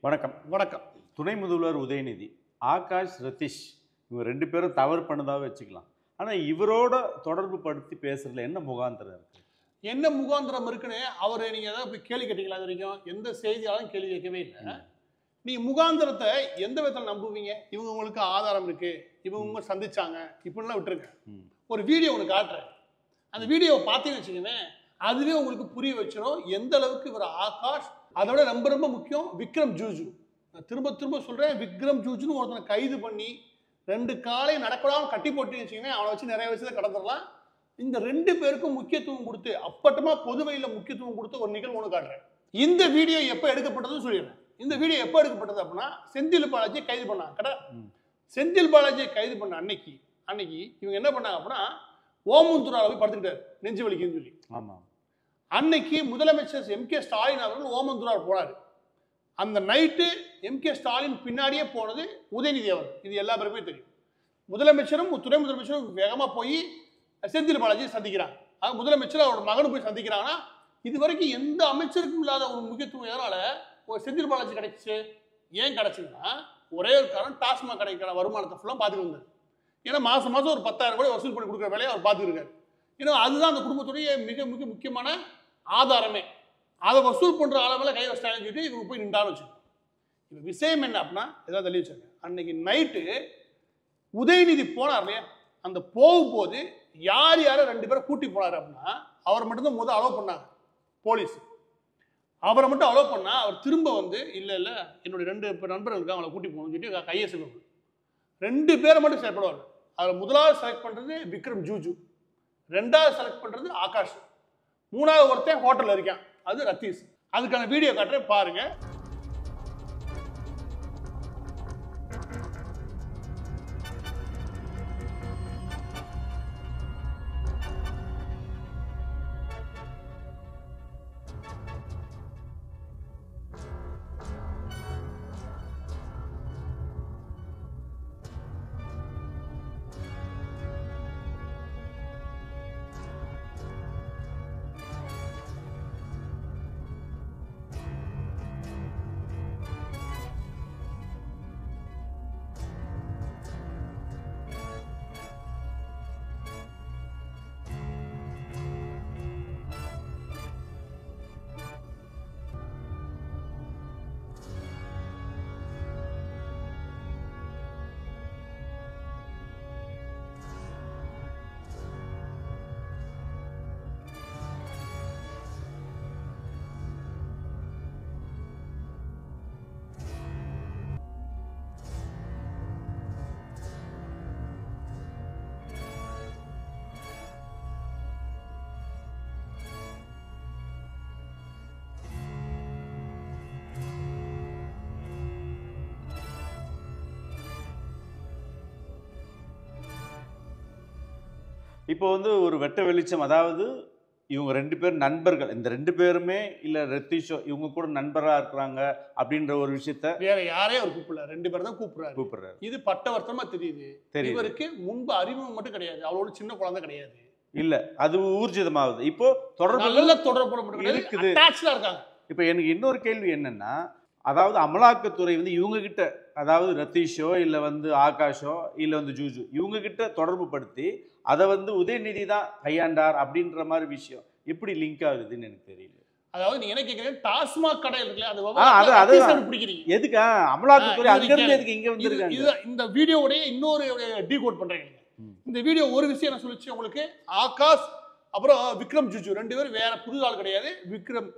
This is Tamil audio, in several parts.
வணக்கம். வணக்கம். துணை முதல்வர் உதயநிதி, ஆகாஷ், ரதீஷ் இவங்க 2 பேரும் தவறு பண்ணதாக வச்சுக்கலாம். ஆனால் இவரோட தொடர்பு படுத்தி பேசுறதுல என்ன முகாந்திரம் இருக்கு? என்ன முகாந்திரம் இருக்குன்னு அவரை நீங்கள் ஏதாவது போய் கேள்வி கேட்டீங்களா? அது வரைக்கும் எந்த செய்தியாலும் கேள்வி கேட்கவே இல்லை. நீங்கள் முகாந்திரத்தை எந்த விதத்தில் நம்புவீங்க? இவங்க உங்களுக்கு ஆதாரம் இருக்கு, இவங்க சந்திச்சாங்க, இப்படிலாம் விட்டுருங்க. ஒரு வீடியோ உங்களுக்கு காட்டுறேன். அந்த வீடியோவை பார்த்தீங்கன்னு வச்சுக்கோங்க, அதுவே உங்களுக்கு புரிய வச்சிடும் எந்த அளவுக்கு இவர் ஆகாஷ். அதோட ரொம்ப ரொம்ப முக்கியம் விக்ரம் ஜூஜு. நான் திரும்ப திரும்ப சொல்கிறேன், விக்ரம் ஜூஜுன்னு ஒருத்தனை கைது பண்ணி 2 காலையும் நடக்கூடாமல் கட்டி போட்டுன்னு வச்சுக்கோங்க, அவனை வச்சு நிறைய விஷயத்தை கடந்துடலாம். இந்த 2 பேருக்கும் முக்கியத்துவம் கொடுத்து அப்பட்டமா பொதுவையில் முக்கியத்துவம் கொடுத்து ஒரு நிகழ்வு ஒன்று காட்டுறேன். இந்த வீடியோ எப்போ எடுக்கப்பட்டதுன்னு சொல்லிடுறேன். இந்த வீடியோ எப்போ எடுக்கப்பட்டது அப்படின்னா, செந்தில் பாலாஜியை கைது பண்ணாங்க. கடை செந்தில் பாலாஜியை கைது பண்ண அன்னைக்கு இவங்க என்ன பண்ணாங்க அப்படின்னா, ஓமந்தூராவை போய் படுத்துக்கிட்டாரு, நெஞ்சு வலிக்குன்னு சொல்லி. ஆமாம். அன்னைக்கு முதலமைச்சர் எம்.கே. ஸ்டாலின் அவர்கள் ஓமந்தூரார் போனார். அந்த நைட்டு எம்.கே. ஸ்டாலின் பின்னாடியே போனது உதயநிதி அவர். இது எல்லா பேருமே தெரியும். முதலமைச்சரும் துணை முதலமைச்சரும் வேகமாக போய் செந்தில் பாலாஜியை சந்திக்கிறாங்க. அது முதலமைச்சர் அவரோட மகனும் போய் சந்திக்கிறாங்கன்னா, இது வரைக்கும் எந்த அமைச்சருக்கும் இல்லாத ஒரு முக்கியத்துவம் எதனால ஒரு செந்தில் பாலாஜி கிடைச்சிச்சு? ஏன் கிடைச்சுன்னா, ஒரே ஒரு காரணம், டாஸ்மாக் கடைக்கான வருமானத்தை ஃபுல்லாக பார்த்துட்டு வந்தார். ஏன்னா மாதம் ஒரு 10,000 ரூபாய் வசூல் பண்ணி கொடுக்குற வேலையை அவர் பார்த்துருக்காரு. ஏன்னா அதுதான் அந்த குடும்பத்துடைய மிக மிக முக்கியமான ஆதாரமே. அதை வசூல் பண்ணுற அளவில் கை வச்சிட்டாங்கன்னு சொல்லிட்டு இவங்க போய் நின்றாலும் வச்சுக்கோங்க. இப்போ விஷயம் என்ன அப்படின்னா, ஏதாவது தள்ளி வச்சாங்க. அன்னைக்கு நைட்டு உதயநிதி போனார் இல்லையா, அந்த போகும்போது யார் 2 பேரை கூட்டி போனார் அப்படின்னா, அவர் மட்டும்தான் முதல் அலோவ் பண்ணாங்க போலீஸ். அவரை மட்டும் அலோவ் பண்ணா, அவர் திரும்ப வந்து இல்லை என்னுடைய 2 நண்பர்கள் இருக்காங்க, அவங்களை கூட்டி போகணும்னு சொல்லிட்டு கையை செல்வாங்க. 2 பேரை மட்டும் செலக்ட் பண்ணுவார். அதில் முதலாவது செலக்ட் பண்ணுறது விக்ரம் ஜூஜு, 2வது செலக்ட் பண்ணுறது ஆகாஷ், 3வது ஒருத்தன் ஹோட்டலில் இருக்கான், அது ரதீஷ். அதுக்கான வீடியோ காட்டுறேன் பாருங்க. இப்போ வந்து ஒரு வெட்ட வெளிச்சம், அதாவது இவங்க 2 பேர் நண்பர்கள், இந்த 2 பேருமே இல்லை ரதீஷோ இவங்க கூட நண்பராக இருக்கிறாங்க அப்படின்ற ஒரு விஷயத்த வேற யாரே அவர் கூப்பிடல, 2 பேர் தான் கூப்பிடுறாரு. இது பட்டவர்த்தமா தெரியுது. இவருக்கு முன்பு அறிமுகம் மட்டும் கிடையாது, அவளோட சின்ன குழந்தை கிடையாது. இல்ல, அது ஊர்ஜிதமாகுது. இப்போ தொடர்பு இருக்குது. இப்போ எனக்கு இன்னொரு கேள்வி என்னன்னா, அதாவது அமலாக்கத்துறை வந்து இவங்க கிட்ட, அதாவது ரதீஷோ இல்லை வந்து ஆகாஷோ இல்லை வந்து ஜூஜு இவங்க கிட்ட தொடர்பு படுத்தி அதை வந்து உதயநிதி தான் கையாண்டார் அப்படின்ற மாதிரி விஷயம் எப்படி லிங்க் ஆகுதுன்னு எனக்கு தெரியல. அதாவது நீங்க என்ன கேக்குறீங்க, டாஸ்மாக் கடை இருக்குல்ல, அது பிடிக்கிறீங்க எதுக்கு? அமலாக்கத்துறை அங்க இருந்து எதுக்கு இங்க வந்திருக்காங்க? இந்த வீடியோவுடைய இன்னொரு டீகோட் பண்றீங்க. இந்த வீடியோ ஒரு விஷயம் என்ன சொல்லுச்சு உங்களுக்கு, ஆகாஷ் அப்புறம் விக்ரம் ஜூஜு 2 பேரும் வேற புது ஆள் கிடையாது. விக்ரம்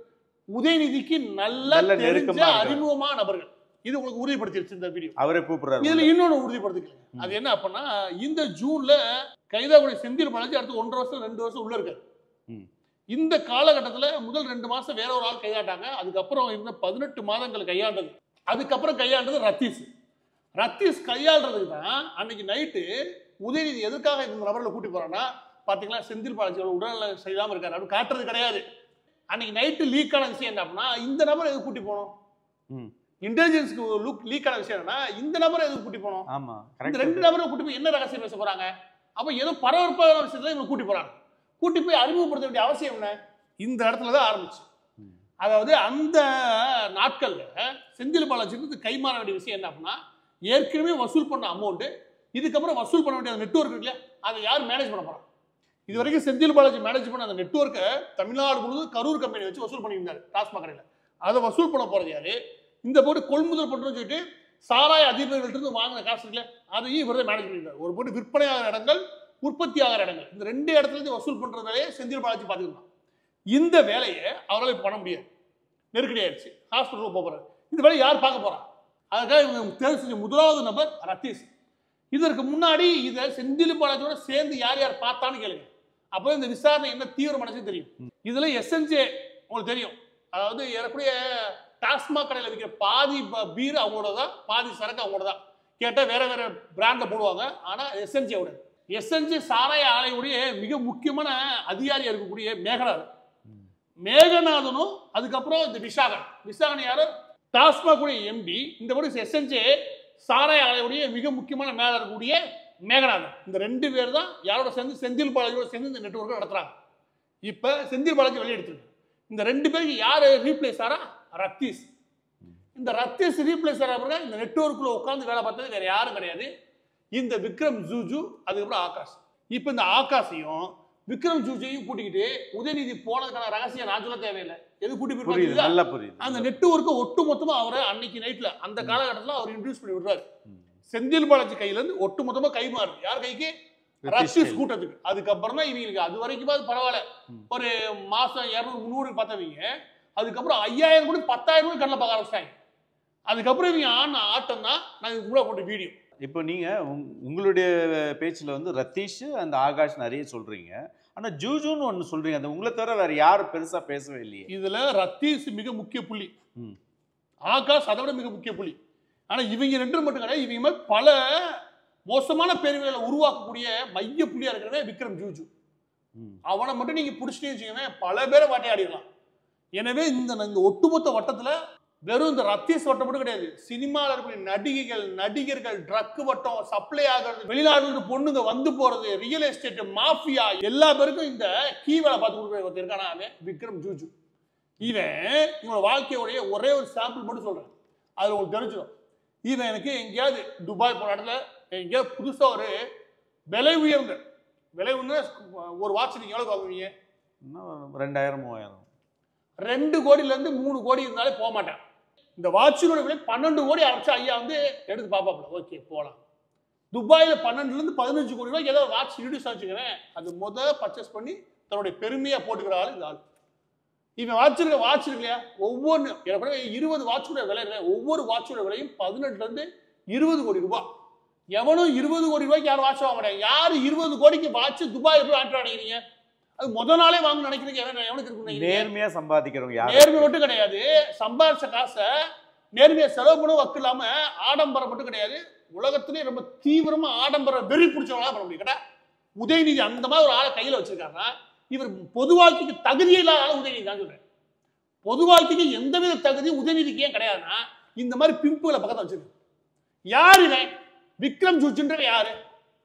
உதயநிதிக்கு நல்ல தெரிஞ்ச அறிமுகமான நபர்கள். இது உங்களுக்கு உறுதிப்படுத்திடுச்சு இந்த வீடியோ. அவரே கூப்பிடுறாரு. இதுல இன்னொன்னு உறுதிப்படுத்திக்கல. அது என்ன அப்படின்னா, இந்த ஜூன்ல கைதாவுடைய செந்தில் பாலாஜி அடுத்து 1.5 வருஷம் 2 வருஷம் உள்ள இருக்காரு. இந்த காலகட்டத்தில் முதல் 2 மாசம் வேற ஒரு ஆள் கையாண்டாங்க. அதுக்கப்புறம் இருந்த 18 மாதங்கள் கையாண்டது. அதுக்கப்புறம் கையாண்டது ரதீஷ். ரத்தீஸ் கையாளுறதுக்கு தான் அன்னைக்கு நைட்டு உதயநிதி எதற்காக இந்த நபர்களை கூட்டி போறான்னா, பாத்தீங்களா செந்தில் பாலாஜியோட உடல்நல சரியில்லாம இருக்காரு அப்படின்னு காட்டுறது கிடையாது. அன்னைக்கு நைட்டு லீக் ஆன விஷயம் என்ன அப்படின்னா, இந்த நபரை எதுக்கு கூட்டி போனோம், இன்டெலிஜென்ஸ்க்கு லீக் ஆன விஷயம் என்னன்னா, இந்த நபரை எதுக்கு கூட்டி போனோம், இந்த 2 நபரை கூட்டி போய் என்ன ரகசியம் பேச போறாங்க, அப்ப ஏதோ பரபரப்பான விஷயத்துல இவங்க கூட்டி போறாங்க. கூட்டி போய் அறிமுகப்படுத்த வேண்டிய அவசியம் என்ன, இந்த இடத்துல தான் ஆரம்பிச்சு. அதாவது அந்த நாட்கள்ல செந்தில் பாலாஜிக்கு கைமாற வேண்டிய விஷயம் என்ன அப்படின்னா, ஏற்கனவே வசூல் பண்ண அமௌண்ட் இதுக்கப்புறம் வசூல் பண்ண வேண்டிய நெட்வொர்க் இருக்குல்ல, அதை யார் மேனேஜ் பண்ண போறா? இது வரைக்கும் செந்தில் பாலாஜி மேனேஜ் பண்ண அந்த நெட்வொர்க்கை தமிழ்நாடு முழுவதும் கரூர் கம்பெனி வச்சு வசூல் பண்ணியிருந்தாரு டாஸ்மாக் கடையில். அதை வசூல் பண்ண போறது யாரு? இந்த போட்டு கொள்முதல் பண்றோம்னு சொல்லிட்டு சாராய அதிபர்கள்ட்ட இருந்து வாங்கின காசு இருக்குல்ல, அதையும் இவர் தான் மேனேஜ் பண்ணியிருக்காரு. ஒரு போட்டு விற்பனை ஆகிற இடங்கள், உற்பத்தி ஆகிற இடங்கள், இந்த 2 இடத்துல இருந்து வசூல் பண்ற வேலையை செந்தில் பாலாஜி பார்த்துக்கலாம். இந்த வேலையை அவரால் இப்போ பண்ண முடியாது, நெருக்கடி ஆயிடுச்சு. ஹாஸ்பிட்டலுக்கு போறாரு. இந்த வேலையை யார் பார்க்க போறா? அதுக்காக இவங்க தேர்வு செஞ்ச முதலாவது நபர் ரத்தீஷ். இதற்கு முன்னாடி இதை செந்தில் பாலாஜியோட சேர்ந்து யார் யார் பார்த்தான்னு கேளுங்க. அப்போ இந்த விசாரணை என்ன தீவிரமானது தெரியும். இதுல எஸ்என்ஜே உங்களுக்கு தெரியும், அதாவது ஏறக்கூடிய டாஸ்மாக் கடையில் விற்கிற பாதி பீர் அவங்களோட தான், பாதி சரக்கு அவங்களோட தான். கேட்டால் வேற வேற பிராண்ட்ல போடுவாங்க. ஆனால் எஸ்என்ஜே சாராய ஆலையுடைய மிக முக்கியமான அதிகாரியா இருக்கக்கூடிய மேகநாதனும் அதுக்கப்புறம் இந்த விசாகன் யாரு? டாஸ்மாக் எம்பி. இந்த மாதிரி எஸ்என்ஜே சாராய ஆலையுடைய மிக முக்கியமான மேல இருக்கக்கூடிய மேகநாதன். இந்த 2 பேர் தான் யாரோட சேர்ந்து செந்தில் பாலாஜியோட சேர்ந்து இந்த நெட்வொர்க்கை நடத்துறாங்க. இப்ப செந்தில் பாலாஜி வெளியெடுத்துருக்கு. இந்த 2 பேருக்கு யாரு ரீப்ளேஸ் ஆறா? ரத்தீஷ். இந்த ரத்தீஷ் ரீப்ளேஸ் ஆகிறவங்க இந்த நெட்வொர்க்குள்ள உட்காந்து வேலை பார்த்தது வேற யாரும் கிடையாது, இந்த விக்ரம் ஜூஜு, அதுக்கப்புறம் ஆகாஷ். இப்ப இந்த ஆகாஷையும் விக்ரம் ஜூஜையும் கூட்டிக்கிட்டு உதயநிதி போனதுக்கான ரகசியம் நான் சொல்ல தேவையில்லை. எது கூட்டி போய் அந்த நெட்வொர்க்கை ஒட்டு மொத்தமா அவரை அன்னைக்கு நைட்ல அந்த காலகட்டத்தில் அவர் இன்ட்ரடியூஸ் பண்ணி விடுறாரு. செந்தில் பாலாஜி கையில இருந்து ஒட்டு மொத்தமா கை மாறுது. யார் கைக்கு? ரத்தீஷ் கூட்டத்துக்கு. அதுக்கப்புறம் தான் இவங்களுக்கு அது வரைக்கும் பரவாயில்ல, ஒரு மாசம் 200-300 பார்த்தவங்க அதுக்கப்புறம் 5000 கூட 10,000 கூட கண்ணில் பார்க்க ஆரம்பிச்சாங்க. அதுக்கப்புறம் இவங்க ஆன ஆட்டம் தான் நாங்கள் கூட போட்ட வீடியோ. இப்போ நீங்க உங்களுடைய பேச்சில் வந்து ரத்தீஷ் அந்த ஆகாஷ் நிறைய சொல்றீங்க, ஆனா ஜூஜுன்னு ஒன்று சொல்றீங்க. அது உங்களை தவிர வேற யாரும் பெருசா பேசவே இல்லையே. இதுல ரத்தீஷ் மிக முக்கிய புள்ளி, ஆகாஷ் அதை விட மிக முக்கிய புள்ளி. ஆனா இவங்க 2 மட்டும் கிடையாது, இவங்க பல மோசமான பேர்களை உருவாக்கக்கூடிய மைய புள்ளியா இருக்கிறதே விக்ரம் ஜூஜு. அவனை மட்டும் நீங்க பிடிச்சிட்டே வச்சுக்கோங்க, பல பேரை வாட்டையாடிடலாம். எனவே இந்த ஒட்டுமொத்த வட்டத்துல வெறும் இந்த ரத்தீஷ் வட்டம் மட்டும் கிடையாது, சினிமாவில் இருக்கக்கூடிய நடிகர்கள், ட்ரக் வட்டம், சப்ளை ஆகிறது, வெளிநாடு பொண்ணுங்க வந்து போறது, ரியல் எஸ்டேட் மாஃபியா, எல்லா பேருக்கும் இந்த கீ வேலை பார்த்து கொடுக்குற இருக்கானா அவன் விக்ரம் ஜூஜு. இவனோட வாழ்க்கையோடைய ஒரே ஒரு சாம்பிள் மட்டும் சொல்றேன், அது உங்களுக்கு தெரிஞ்சிடும். இவன் எனக்கு எங்கேயாவது துபாய் போன இடத்துல எங்கேயாவது புதுசாக ஒரு விலை உயர்ந்த ஒரு வாட்ச் நீங்க எவ்வளவு வாங்குவீங்க? 2000-3000. 2 கோடியிலேருந்து 3 கோடி இருந்தாலே போக மாட்டேன். இந்த வாட்சினோட விலை 12 கோடி ஆரம்பிச்சா ஐயா வந்து எடுத்து பார்ப்பாப்ல, ஓகே போகலாம். துபாயில் 12லேருந்து 15 கோடி ரூபாய்க்கு ஏதாவது வாட்ச் இன்ட்ரடியூஸ் ஆச்சுக்கிறேன், அது பர்ச்சேஸ் பண்ணி தன்னுடைய பெருமையாக போட்டுக்கிற ஆள் இந்த ஆள். இவன் வாட்ச் இருக்கு இல்லையா, ஒவ்வொன்று 20 வாட்சோட விலை இல்லை, ஒவ்வொரு வாட்சோட விலையும் 18லேருந்து 20 கோடி ரூபாய். எவனும் 20 கோடி ரூபாய்க்கு யாரும் வாட்ச் வாங்க மாட்டாங்க. யார் 20 கோடிக்கு வாட்ச் துபாயில் போய் வாங்கிட்டு நினைக்கிறீங்க? அது நாளே வாங்க நினைக்கிறீங்க. எவனுக்கு இருக்கு? நேர்மையா சம்பாதிக்கிறவங்க. நேர்மை மட்டும் கிடையாது, சம்பாதிச்ச காசை நேர்மையா செலவு பண்ண வக்கு இல்லாம ஆடம்பரம் மட்டும் கிடையாது, உலகத்திலே ரொம்ப தீவிரமா ஆடம்பர வெறி பிடிச்சவங்களா பண்ண முடியும். கேட்டா உதயநிதி அந்த மாதிரி ஒரு ஆளை கையில வச்சிருக்காருன்னா இவர் பொது வாழ்க்கைக்கு தகுதியே இல்லாத ஆள உதயநிதி தான் சொல்றேன். பொது வாழ்க்கைக்கு எந்தவித தகுதி உதயநிதிக்கு ஏன் கிடையாதுன்னா இந்த மாதிரி பிம்புகளை பக்கத்தில் வச்சிருக்கு. யாரு இவன்? விக்ரம் ஜூஜுன்ற யாரு?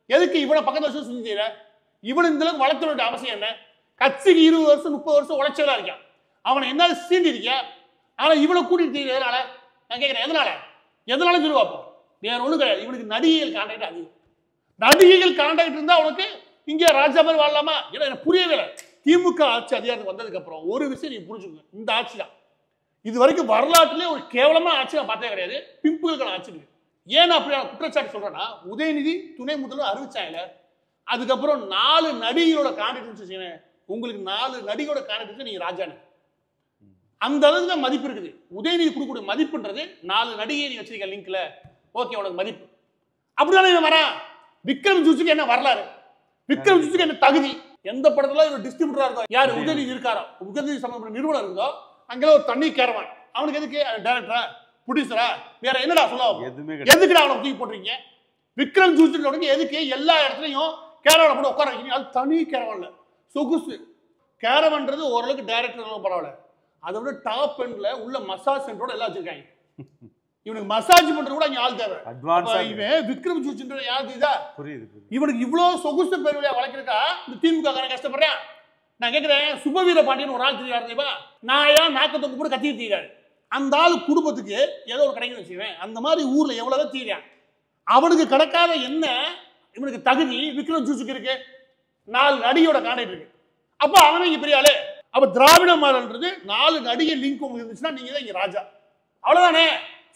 எதுக்கு இவனை பக்கத்தில் வச்சு செஞ்சு செய்யற? இவன் இந்த அளவுக்கு வளர்த்த வேண்டிய அவசியம் என்ன? கட்சிக்கு 20 வருஷம் 30 வருஷம் உழைச்சதா இருக்கான், அவனை என்ன சீண்டி இருக்கியா? ஆனா இவனை கூட்டிட்டு எதனால நான் கேட்கிறேன், எதனால சொல்லி பார்ப்போம். வேற ஒன்றும் கிடையாது, இவனுக்கு நடிகைகள் கான்டாக்ட் அதிகம். நடிகைகள் கான்டாக்ட் இருந்தா அவனுக்கு இங்கே ராஜா மாதிரி வாழலாமா? ஏன்னா எனக்கு புரியவே இல்லை. திமுக ஆட்சி அதிகாரத்துக்கு வந்ததுக்கு அப்புறம் ஒரு விஷயம் நீங்க புரிஞ்சுக்கோங்க, இந்த ஆட்சி தான் இது வரைக்கும் வரலாற்றிலே ஒரு கேவலமான ஆட்சி நான் பார்த்தே கிடையாது, பிம்புகளுக்கான ஆட்சி இருக்கு. ஏன் அப்படியான குற்றச்சாட்டு சொல்றேன்னா, உதயநிதி துணை முதல்வர் அறிவிச்சாங்க, அதுக்கப்புறம் 4 நடிகைகளோட கான்டாக்ட் வச்சுக்கேன், உங்களுக்கு 4 நடிகையோட கான்டாக்ட் நீங்க ராஜானி. அந்த அளவுக்கு தான் மதிப்பு இருக்குது. உதயநிதி கொடுக்கக்கூடிய மதிப்புன்றது 4 நடிகை நீ வச்சிருக்க லிங்க்ல, ஓகே உனக்கு மதிப்பு. அப்படிதானே இவன் வரான். விக்ரம் ஜூஜுக்கு என்ன வரலாறு? விக்ரம் ஜூஜுக்கு என்ன தகுதி? எந்த படத்துல ஒரு டிஸ்ட்ரிபியூட்டரா இருக்கோ, யாரு உதயநிதி இருக்காரோ, உதயநிதி சம்பந்தப்பட்ட நிறுவனம் இருந்தோ, அங்கே ஒரு தண்ணி கேரவான், அவனுக்கு எதுக்கு டைரக்டரா ப்ரொடியூசரா வேற என்னடா சொல்லுவாங்க? எதுக்குடா அவனை தூக்கி போட்டுறீங்க? விக்ரம் ஜூஜுக்கு எதுக்கு எல்லா இடத்துலையும் கேரவான போட்டு உட்கார வைக்கிறீங்க? அது தனி கேரவான்ல சொகுசு கேரவன்றது ஓரளவுக்கு டைரக்டர் பரவாயில்ல, அதை விட டாப் எண்ட்ல உள்ள மசாஜ் சென்டரோட எல்லாம் வச்சிருக்காங்க. இவனுக்கு மசாஜ் பண்றது கூட இங்க ஆள் தேவை. இவன் விக்ரம் ஜூஜுன்ற யாரு இதா புரியுது. இவனுக்கு இவ்வளவு சொகுசு பேருவையா வளர்க்கிறக்கா இந்த திமுக கஷ்டப்படுறேன். நான் கேட்கிறேன், சுபவீர பாண்டியன் ஒரு ஆள் தெரியாது, நான் ஏன் நாக்கத்தொக்கு போட்டு கத்திட்டு இருக்காரு, அந்த ஆள் குடும்பத்துக்கு ஏதோ ஒரு கிடைக்குன்னு வச்சுக்குவேன். அந்த மாதிரி ஊர்ல எவ்வளவுதான் தீரான், அவனுக்கு கிடைக்காத என்ன இவனுக்கு தகுதி விக்ரம் ஜூஸுக்கு இருக்கு. 4 நடிகையோட கான்டாக்ட் இருக்கு. அப்ப அவனே இங்க பெரிய ஆளு. அப்ப திராவிட மாடல்ன்றது 4 நடிகை லிங்க் உங்களுக்கு இருந்துச்சுன்னா நீங்க தான் இங்க ராஜா. அவ்வளவுதானே,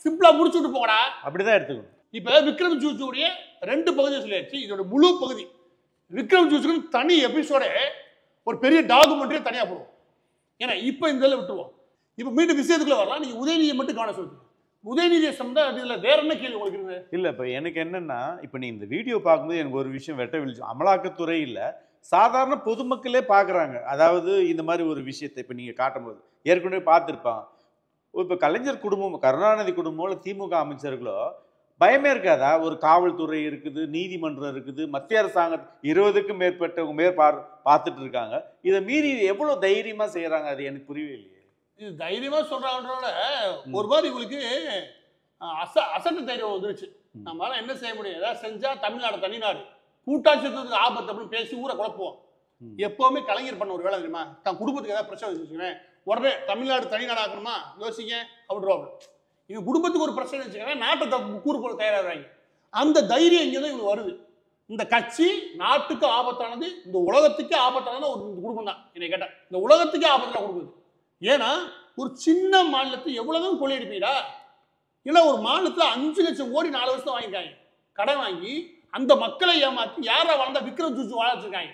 சிம்பிளா முடிச்சு விட்டு போங்கடா. அப்படிதான் எடுத்துக்கணும். இப்ப விக்ரம் ஜூஸுடைய 2 பகுதியை சொல்லியாச்சு. இதோட முழு பகுதி விக்ரம் ஜூஸுக்கு தனி எபிசோட ஒரு பெரிய டாக்குமெண்ட்ரியே தனியா போடுவோம். ஏன்னா இப்ப இந்த விட்டுருவோம். இப்ப மீண்டும் விஷயத்துக்குள்ள வரலாம். நீங்க உதயநிதியை மட்டும் கவனம் செலுத்துங்க. உதயநிதியை சம்பந்தம் இதுல வேற என்ன கேள்வி உங்களுக்கு இருக்கு? இல்ல இப்ப எனக்கு என்னன்னா, இப்ப நீ இந்த வீடியோ பார்க்கும்போது எனக்கு ஒரு விஷயம் வெட்ட விழிச்சு, அமலாக்கத்துறை இல்ல சாதாரண பொதுமக்களே பாக்குறாங்க. அதாவது இந்த மாதிரி ஒரு விஷயத்தை இப்ப நீங்க காட்டும்போது ஏற்கனவே பார்த்திருப்பாங்க. இப்ப கலைஞர் குடும்பம், கருணாநிதி குடும்பம், இல்ல திமுக அமைச்சர்களோ பயமே இருக்காதா? ஒரு காவல்துறை இருக்குது, நீதிமன்றம் இருக்குது, மத்திய அரசாங்கம் 20க்கும் மேற்பட்டவங்க பார்த்துட்டு இருக்காங்க. இதை மீறி எவ்வளவு தைரியமா செய்யறாங்க, அது எனக்கு புரியவே இல்லையே. இது தைரியமா சொல்றாங்கன்றோட ஒரு மாதிரி இவங்களுக்கு அசட்டு தைரியம் வந்துருச்சு. நம்மளால என்ன செய்ய முடியும்? ஏதாவது செஞ்சா தமிழ்நாடு தனிநாடு, கூட்டாட்சியத்துக்கு ஆபத்து அப்படின்னு பேசி ஊரை குழப்புவோம். எப்பவுமே கலைஞர் பண்ண ஒரு வேலை தெரியுமா? தன் குடும்பத்துக்கு ஏதாவது பிரச்சனை வச்சுக்கோங்க, உடனே தமிழ்நாடு தனிநாடு ஆக்கணுமா யோசிங்க அப்படின்றாங்க. இவங்க குடும்பத்துக்கு ஒரு பிரச்சனை வச்சுக்கோங்க, நாட்டை கூறு போல தயாராகிறாங்க. அந்த தைரியம் இங்கே தான் இவங்களுக்கு வருது. இந்த கட்சி நாட்டுக்கு ஆபத்தானது, இந்த உலகத்துக்கே ஆபத்தானது ஒரு குடும்பம் தான். என்னை கேட்டா இந்த உலகத்துக்கே ஆபத்தாக கொடுக்குது. ஏன்னா ஒரு சின்ன மாநிலத்தை எவ்வளவுதான் கொள்ளையடிப்பீடா? இல்லை ஒரு மாநிலத்தில் 5 லட்சம் கோடி 4 வருஷம் வாங்கியிருக்காங்க கடன் வாங்கி. அந்த மக்களை ஏமாற்றி யாரா வளர்ந்தா விக்ரம் ஜூஸ் வாழ வச்சிருக்காங்க.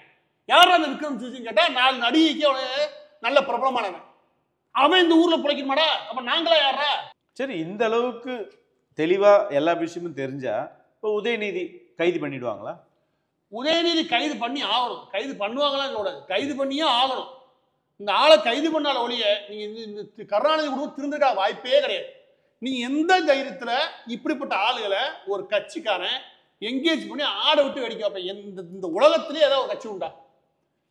யாரா அந்த விக்ரம் ஜூஸ்ன்னு கேட்டா 4 நடிகைக்கு அவனை நல்ல பிரபலமானவன். அவன் இந்த ஊர்ல பிழைக்கணுமாடா? அப்ப நாங்களா யாரா? சரி, இந்த அளவுக்கு தெளிவா எல்லா விஷயமும் தெரிஞ்சா இப்போ உதயநிதி கைது பண்ணிடுவாங்களா? உதயநிதி கைது பண்ணி ஆகணும். கைது பண்ணுவாங்களா கூடாது, கைது பண்ணியே ஆகணும். இந்த ஆளை கைது பண்ணால ஒழிய நீங்க இந்த கருணாநிதி குடும்பம் திருந்துட்டா வாய்ப்பே கிடையாது. நீ எந்த தைரியத்துல இப்படிப்பட்ட ஆளுகளை ஒரு கட்சிக்காரன் என்கேஜ் பண்ணி ஆடை விட்டு வெடிக்க வைப்ப? இந்த உலகத்திலே ஏதாவது ஒரு கட்சி உண்டா?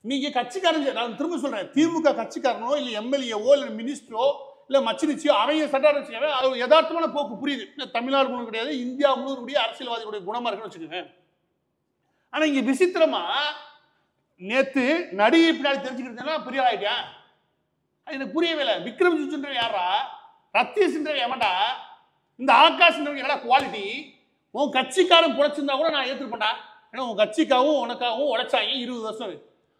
நீங்க கட்சிக்காரன், நான் திரும்ப சொல்றேன், திமுக கட்சிக்காரனோ இல்லை எம்எல்ஏவோ இல்லை மினிஸ்டரோ இல்லை மச்சினிச்சியோ அவங்க சட்டாரச்சியாவே அது யதார்த்தமான போக்கு புரியுது. தமிழ்நாடு முழுவதும் கிடையாது, இந்தியா முழுவதுடைய அரசியல்வாதிகளுடைய குணமா இருக்குன்னு வச்சுக்கோங்க. ஆனா இங்க விசித்திரமா நேத்து நடிகை பின்னாடி தெரிஞ்சுக்கிட்டா பெரிய ஆயிட்டேன். எனக்கு புரியவே இல்லை. விக்ரம் ஜூஸ்ன்ற யாரா? ரத்தீஷ்ன்ற எவன்டா? இந்த ஆகாஷ்ன்ற என்னடா குவாலிட்டி? உன் கட்சிக்காரன் புழைச்சிருந்தா கூட நான் ஏற்றுப்பேன்டா. ஏன்னா உன் கட்சிக்காகவும் உனக்காகவும் உழைச்சாங்க 20 வருஷம்.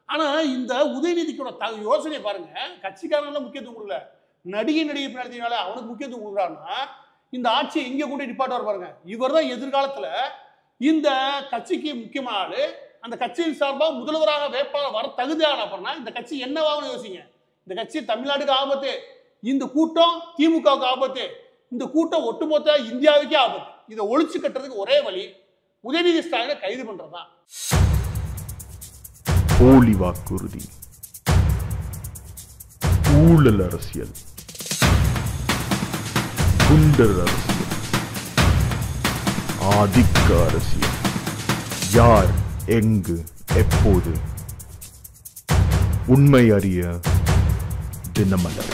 ஆனா இந்த உதயநிதிக்கோட யோசனையை பாருங்க. கட்சிக்காரங்களாம் முக்கியத்துவம் கொடுக்கல, நடிகை பின்னாடி அவனுக்கு முக்கியத்துவம் கொடுக்குறான்னா இந்த ஆட்சியை எங்கே கொண்டு நிப்பாட்டுவார் பாருங்க. இவர் தான் எதிர்காலத்துல இந்த கட்சிக்கு முக்கியமான ஆளு. அந்த கட்சியின் சார்பாக முதல்வராக வேட்பாளர் வர தகுதியான அப்புறம்னா இந்த கட்சி என்னவாகனு யோசிங்க. இந்த கட்சி தமிழ்நாட்டுக்கு ஆபத்து, இந்த கூட்டம் திமுகவுக்கு ஆபத்து, இந்த கூட்டம் ஒட்டுமொத்த இந்தியாவுக்கே ஆபத்து. இதை ஒழிச்சு கட்டுறதுக்கு ஒரே வழி உதயநிதி ஸ்டாலினை கைது பண்றதுதான். போலி வாக்குறுதி, ஊழல் அரசியல், குண்டர் அரசியல், ஆதிக்க அரசியல், யார் எங்கு எப்போது, உண்மை அறிய தினமலர்.